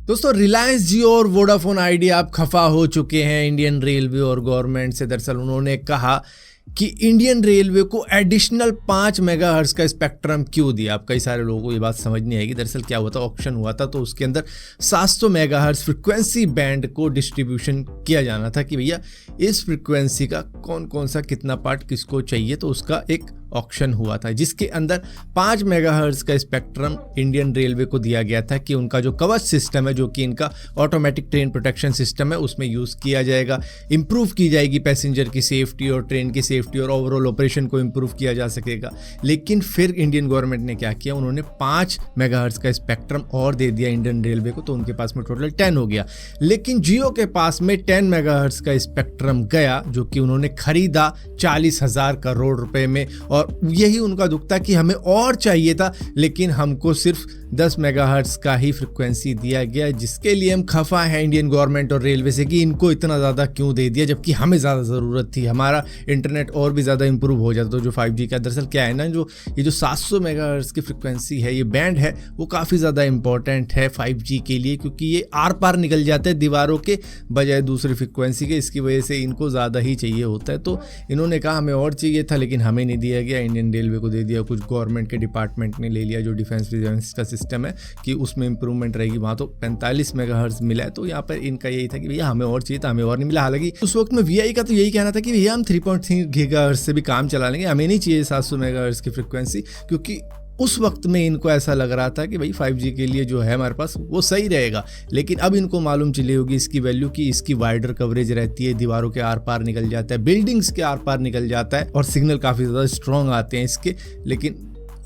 दोस्तों रिलायंस जियो और Vodafone idea आप खफा हो चुके हैं इंडियन रेलवे और गवर्नमेंट से। दरअसल उन्होंने कहा कि इंडियन रेलवे को एडिशनल 5 मेगाहर्ट्ज का स्पेक्ट्रम क्यों दिया। अब कई सारे लोगों को ये बात समझ नहीं आएगी। दरअसल क्या हुआ था, ऑक्शन हुआ था तो उसके अंदर 700 मेगाहर्ट्ज फ्रिक्वेंसी बैंड को डिस्ट्रीब्यूशन किया जाना था कि भैया इस फ्रिक्वेंसी का कौन कौन सा कितना पार्ट किसको चाहिए। तो उसका एक ऑक्शन हुआ था जिसके अंदर 5 मेगाहर्ट्ज का स्पेक्ट्रम इंडियन रेलवे को दिया गया था कि उनका जो कवच सिस्टम है, जो कि इनका ऑटोमेटिक ट्रेन प्रोटेक्शन सिस्टम है, उसमें यूज़ किया जाएगा। इंप्रूव की जाएगी पैसेंजर की सेफ्टी और ट्रेन की सेफ्टी और ओवरऑल ऑपरेशन को इंप्रूव किया जा सकेगा। लेकिन फिर इंडियन गवर्नमेंट ने क्या किया, उन्होंने 5 मेगाहर्ट्ज का स्पेक्ट्रम और दे दिया इंडियन रेलवे को, तो उनके पास में टोटल 10 हो गया। लेकिन जियो के पास में 10 मेगाहर्ट्ज का स्पेक्ट्रम गया जो कि उन्होंने खरीदा 40,000 करोड़ रुपए में। और यही उनका दुख था कि हमें और चाहिए था, लेकिन हमको सिर्फ 10 मेगाहर्ट्ज का ही फ्रिक्वेंसी दिया गया, जिसके लिए हम खफा हैं इंडियन गवर्नमेंट और रेलवे से कि इनको इतना ज़्यादा क्यों दे दिया, जबकि हमें ज़्यादा ज़रूरत थी। हमारा इंटरनेट और भी ज़्यादा इंप्रूव हो जाता। तो जो 5G का दरअसल क्या है ना, ये जो 700 मेगाहर्ट्ज की फ्रिक्वेंसी है, ये बैंड है, वो काफ़ी ज़्यादा इंपॉर्टेंट है 5G के लिए, क्योंकि ये आर पार निकल जाते हैं दीवारों के बजाय दूसरी फ्रिक्वेंसी के। इसकी वजह से इनको ज़्यादा ही चाहिए होता है। तो इन्होंने कहा हमें और चाहिए था, लेकिन हमें नहीं दिया गया, इंडियन रेलवे को दे दिया। कुछ गवर्नमेंट के डिपार्टमेंट ने ले लिया, जो डिफेंस विजिलेंस का सिस्टम है कि उसमें इंप्रूवमेंट रहेगी, वहाँ तो 45 मेगाहर्ट्ज मिला है। तो यहाँ पर इनका यही था कि भैया हमें और चाहिए था, हमें और नहीं मिला। हालांकि उस वक्त में VI का तो यही कहना था कि भैया हम 3.3 गीगाहर्ट्ज से भी काम चला लेंगे, हमें नहीं चाहिए 700 मेगाहर्ट्ज की फ्रिक्वेंसी, क्योंकि उस वक्त में इनको ऐसा लग रहा था कि भाई 5G के लिए जो है हमारे पास वो सही रहेगा। लेकिन अब इनको मालूम चली होगी इसकी वैल्यू, की इसकी वाइडर कवरेज रहती है, दीवारों के आर पार निकल जाता है, बिल्डिंग्स के आर पार निकल जाता है और सिग्नल काफ़ी ज़्यादा स्ट्रॉन्ग आते हैं इसके। लेकिन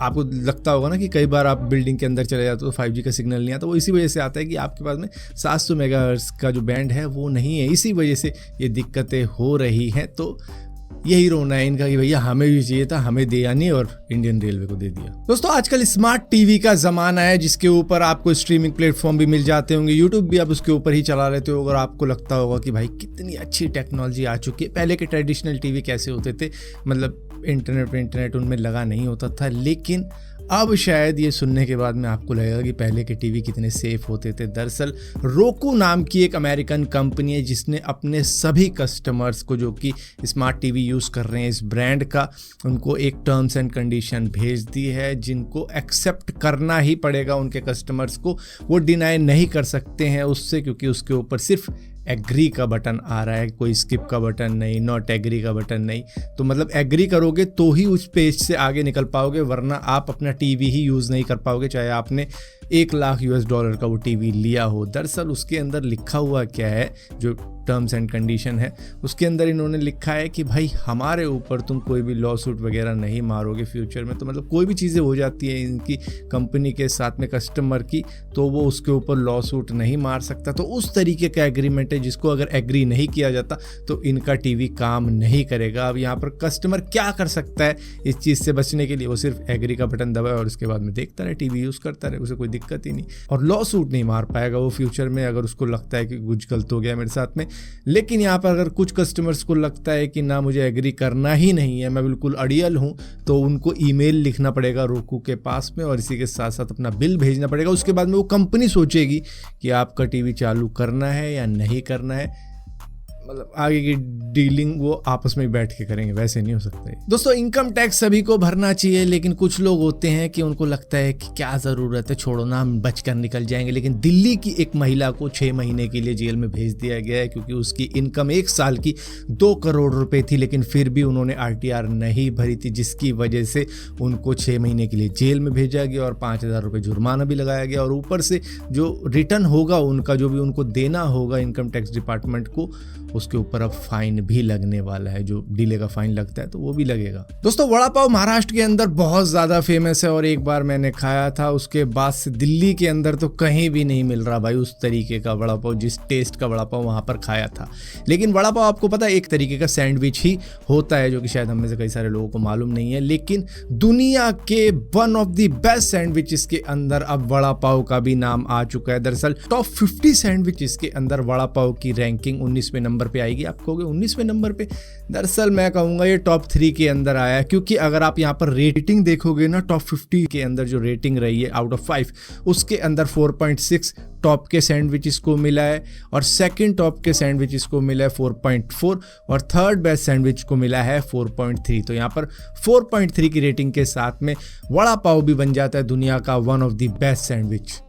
आपको लगता होगा ना कि कई बार आप बिल्डिंग के अंदर चले जाते हो तो 5G का सिग्नल नहीं आता। वो इसी वजह से आता है कि आपके पास में 700 मेगाहर्ट्ज का जो बैंड है वो नहीं है, इसी वजह से ये दिक्कतें हो रही हैं। तो यही रोना है इनका कि भैया हमें भी चाहिए था, हमें दिया नहीं और इंडियन रेलवे को दे दिया। दोस्तों आजकल स्मार्ट टीवी का ज़माना है, जिसके ऊपर आपको स्ट्रीमिंग प्लेटफॉर्म भी मिल जाते होंगे, यूट्यूब भी आप उसके ऊपर ही चला लेते हो। और आपको लगता होगा कि भाई कितनी अच्छी टेक्नोलॉजी आ चुकी है। पहले के ट्रेडिशनल टीवी कैसे होते थे, मतलब इंटरनेट उनमें लगा नहीं होता था। लेकिन अब शायद ये सुनने के बाद में आपको लगेगा कि पहले के टीवी कितने सेफ होते थे। दरअसल roku नाम की एक अमेरिकन कंपनी है जिसने अपने सभी कस्टमर्स को, जो कि स्मार्ट टीवी यूज़ कर रहे हैं इस ब्रांड का, उनको एक टर्म्स एंड कंडीशन भेज दी है, जिनको एक्सेप्ट करना ही पड़ेगा उनके कस्टमर्स को। वो डिनाई नहीं कर सकते हैं उससे, क्योंकि उसके ऊपर सिर्फ एग्री का बटन आ रहा है, कोई स्किप का बटन नहीं, नॉट एग्री का बटन नहीं। तो मतलब एग्री करोगे तो ही उस पेज से आगे निकल पाओगे, वरना आप अपना टीवी ही यूज़ नहीं कर पाओगे, चाहे आपने $1,00,000 का वो टीवी लिया हो। दरअसल उसके अंदर लिखा हुआ क्या है, जो टर्म्स एंड कंडीशन है, उसके अंदर इन्होंने लिखा है कि भाई हमारे ऊपर तुम कोई भी लॉ सूट वगैरह नहीं मारोगे फ्यूचर में। तो मतलब कोई भी चीज़ें हो जाती है इनकी कंपनी के साथ में कस्टमर की, तो वो उसके ऊपर लॉ सूट नहीं मार सकता। तो उस तरीके का एग्रीमेंट है जिसको अगर एग्री नहीं किया जाता तो इनका टीवी काम नहीं करेगा। अब यहाँ पर कस्टमर क्या कर सकता है इस चीज़ से बचने के लिए, वो सिर्फ एग्री का बटन दबाए और उसके बाद में देखता रहे, टीवी यूज़ करता रहे, उसे कोई दिक्कत ही नहीं। और लॉ सूट नहीं मार पाएगा वो फ्यूचर में, अगर उसको लगता है कि कुछ गलत हो गया मेरे साथ में। लेकिन यहाँ पर अगर कुछ कस्टमर्स को लगता है कि ना मुझे एग्री करना ही नहीं है, मैं बिल्कुल अड़ियल हूँ, तो उनको ईमेल लिखना पड़ेगा roku के पास में और इसी के साथ साथ अपना बिल भेजना पड़ेगा। उसके बाद में वो कंपनी सोचेगी कि आपका टीवी चालू करना है या नहीं करना है। मतलब आगे की डीलिंग वो आपस में बैठ के करेंगे, वैसे नहीं हो सकता है। दोस्तों इनकम टैक्स सभी को भरना चाहिए, लेकिन कुछ लोग होते हैं कि उनको लगता है कि क्या ज़रूरत है, छोड़ो ना, हम बचकर निकल जाएंगे। लेकिन दिल्ली की एक महिला को 6 महीने के लिए जेल में भेज दिया गया है, क्योंकि उसकी इनकम 1 साल की 2 करोड़ रुपए थी, लेकिन फिर भी उन्होंने RTR नहीं भरी थी, जिसकी वजह से उनको 6 महीने के लिए जेल में भेजा गया और 5,000 रुपये जुर्माना भी लगाया गया। और ऊपर से जो रिटर्न होगा उनका, जो भी उनको देना होगा इनकम टैक्स डिपार्टमेंट को, उसके ऊपर अब फाइन भी लगने वाला है। जो डिले का फाइन लगता है तो वो भी लगेगा। दोस्तों वड़ा पाव महाराष्ट्र के अंदर बहुत ज़्यादा फेमस है और एक बार मैंने खाया था, उसके बाद से दिल्ली के अंदर तो कहीं भी नहीं मिल रहा भाई उस तरीके का वड़ा पाव, जिस टेस्ट का वड़ा पाव वहाँ पर खाया था। लेकिन वड़ा पाव आपको पता है एक तरीके का सैंडविच ही होता है, जो कि शायद हम में से कई सारे लोगों को मालूम नहीं है। लेकिन दुनिया के one of the best sandwiches के अंदर अब वड़ा पाव का भी नाम आ चुका है। दरअसल टॉप 50 सैंडविचेस के अंदर वड़ा पाव की रैंकिंग 19वें नंबर नंबर पे आएगी? आप कहोगे 19वें नंबर पे। दरअसल मैं कहूँगा ये टॉप 3 के अंदर आया है, क्योंकि अगर आप यहाँ पर रेटिंग देखोगे ना, टॉप 50 के अंदर जो रेटिंग रही है आउट ऑफ 5, उसके अंदर 4.6 टॉप के सैंडविचेस को मिला है, और सेकंड टॉप के सैंडविचेस को मिला है 4.4, और थर्ड बेस्ट सैंडविच को मिला है 4.3। तो यहाँ पर 4.3 की रेटिंग के साथ में वड़ा पाव भी बन जाता है दुनिया का one of the best sandwich.